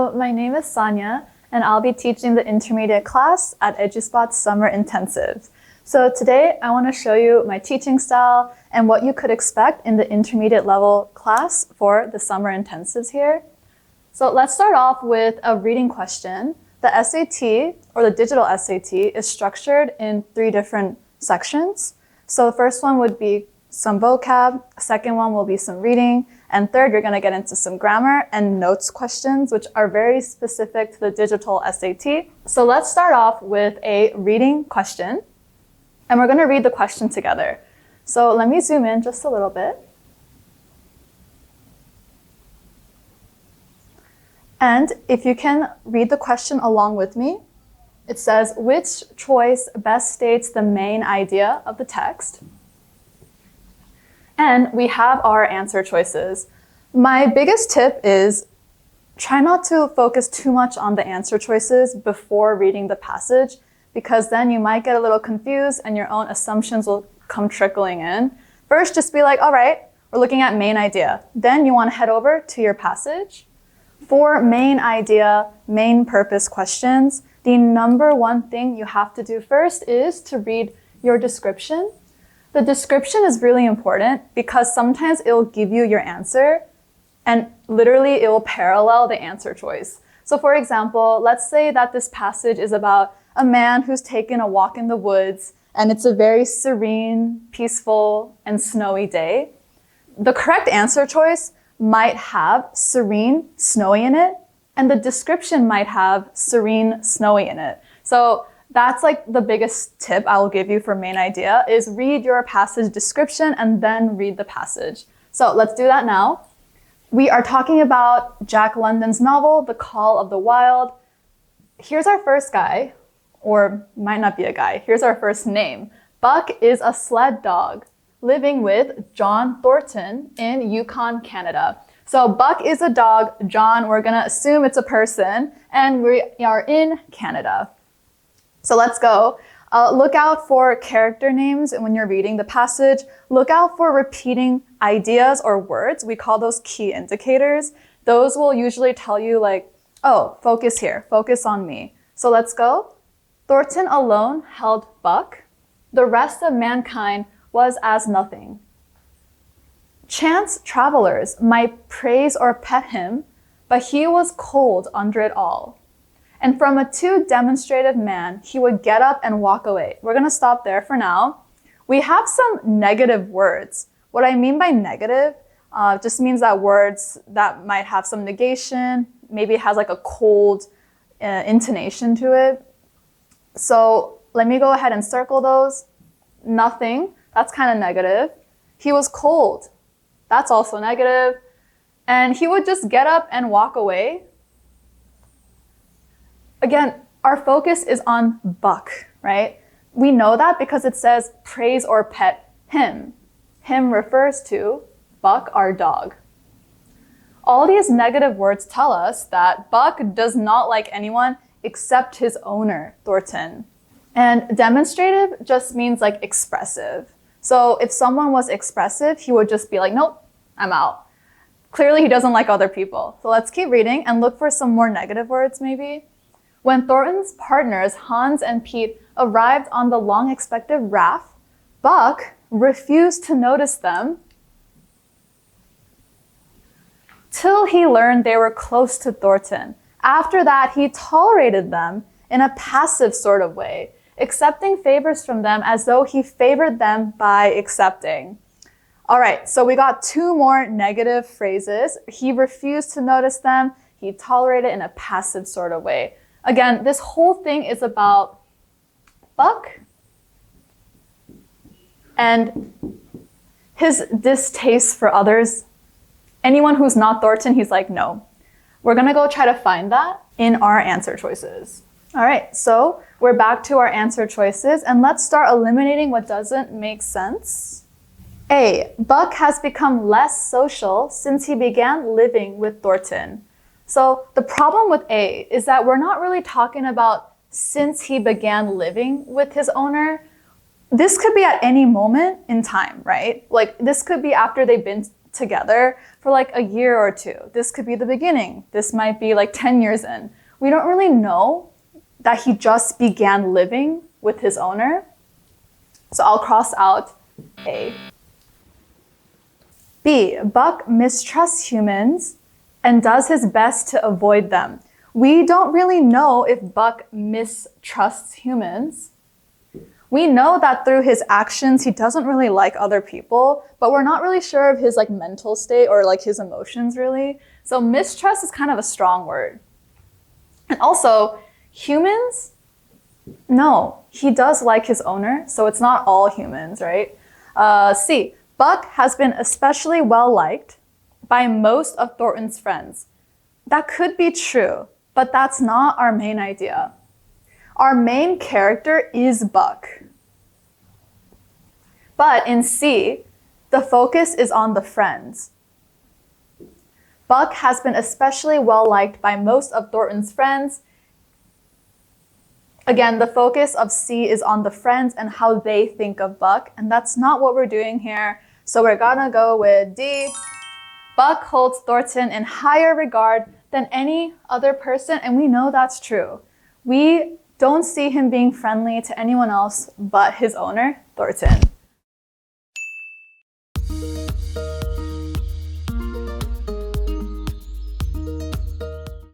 So my name is Sonia, and I'll be teaching the intermediate class at Eduspot Summer Intensive. So today I want to show you my teaching style and what you could expect in the intermediate level class for the summer intensives here. So let's start off with a reading question. The SAT, or the digital SAT, is structured in 3 different sections. So the first one would be some vocab, second one will be some reading, and third, you're going to get into some grammar and notes questions, which are very specific to the digital SAT. So let's start off with a reading question, and we're going to read the question together. So let me zoom in just a little bit. And if you can read the question along with me, it says, which choice best states the main idea of the text? And we have our answer choices. My biggest tip is try not to focus too much on the answer choices before reading the passage, because then you might get a little confused and your own assumptions will come trickling in. First, just be like, all right, we're looking at main idea. Then you want to head over to your passage. For main idea, main purpose questions, the number one thing you have to do first is to read your description. The description is really important because sometimes it will give you your answer and literally it will parallel the answer choice. So for example, let's say that this passage is about a man who's taken a walk in the woods and it's a very serene, peaceful, and snowy day. The correct answer choice might have serene, snowy in it, and the description might have serene, snowy in it. So that's like the biggest tip I will give you for main idea is read your passage description and then read the passage. So let's do that now. We are talking about Jack London's novel, The Call of the Wild. Here's our first guy, or might not be a guy. Here's our first name. Buck is a sled dog living with John Thornton in Yukon, Canada. So Buck is a dog, John, we're gonna assume it's a person, and we are in Canada. So let's go. Look out for character names when you're reading the passage. Look out for repeating ideas or words. We call those key indicators. Those will usually tell you like, oh, focus here, focus on me. So let's go. Thornton alone held Buck. The rest of mankind was as nothing. Chance travelers might praise or pet him, but he was cold under it all. And from a too demonstrative man, he would get up and walk away. We're going to stop there for now. We have some negative words. What I mean by negative just means that words that might have some negation, maybe it has like a cold intonation to it. So let me go ahead and circle those. Nothing, that's kind of negative. He was cold, that's also negative. And he would just get up and walk away. Again, our focus is on Buck, right? We know that because it says praise or pet him. Him refers to Buck, our dog. All these negative words tell us that Buck does not like anyone except his owner, Thornton. And demonstrative just means like expressive. So if someone was expressive, he would just be like, nope, I'm out. Clearly he doesn't like other people. So let's keep reading and look for some more negative words maybe. When Thornton's partners, Hans and Pete, arrived on the long-expected raft, Buck refused to notice them till he learned they were close to Thornton. After that, he tolerated them in a passive sort of way, accepting favors from them as though he favored them by accepting. All right, so we got 2 more negative phrases. He refused to notice them. He tolerated in a passive sort of way. Again, this whole thing is about Buck and his distaste for others. Anyone who's not Thornton, he's like, no. We're gonna go try to find that in our answer choices. All right, so we're back to our answer choices and let's start eliminating what doesn't make sense. A, Buck has become less social since he began living with Thornton. So the problem with A is that we're not really talking about since he began living with his owner. This could be at any moment in time, right? Like this could be after they've been together for like a year or two. This could be the beginning. This might be like 10 years in. We don't really know that he just began living with his owner. So I'll cross out A. B, Buck mistrusts humans and does his best to avoid them. We don't really know if Buck mistrusts humans. We know that through his actions, he doesn't really like other people, but we're not really sure of his like mental state or like his emotions really. So mistrust is kind of a strong word. And also, humans, no, he does like his owner, so it's not all humans, right? C, Buck has been especially well-liked by most of Thornton's friends. That could be true, but that's not our main idea. Our main character is Buck. But in C, the focus is on the friends. Buck has been especially well-liked by most of Thornton's friends. Again, the focus of C is on the friends and how they think of Buck, and that's not what we're doing here. So we're gonna go with D. Buck holds Thornton in higher regard than any other person, and we know that's true. We don't see him being friendly to anyone else but his owner, Thornton.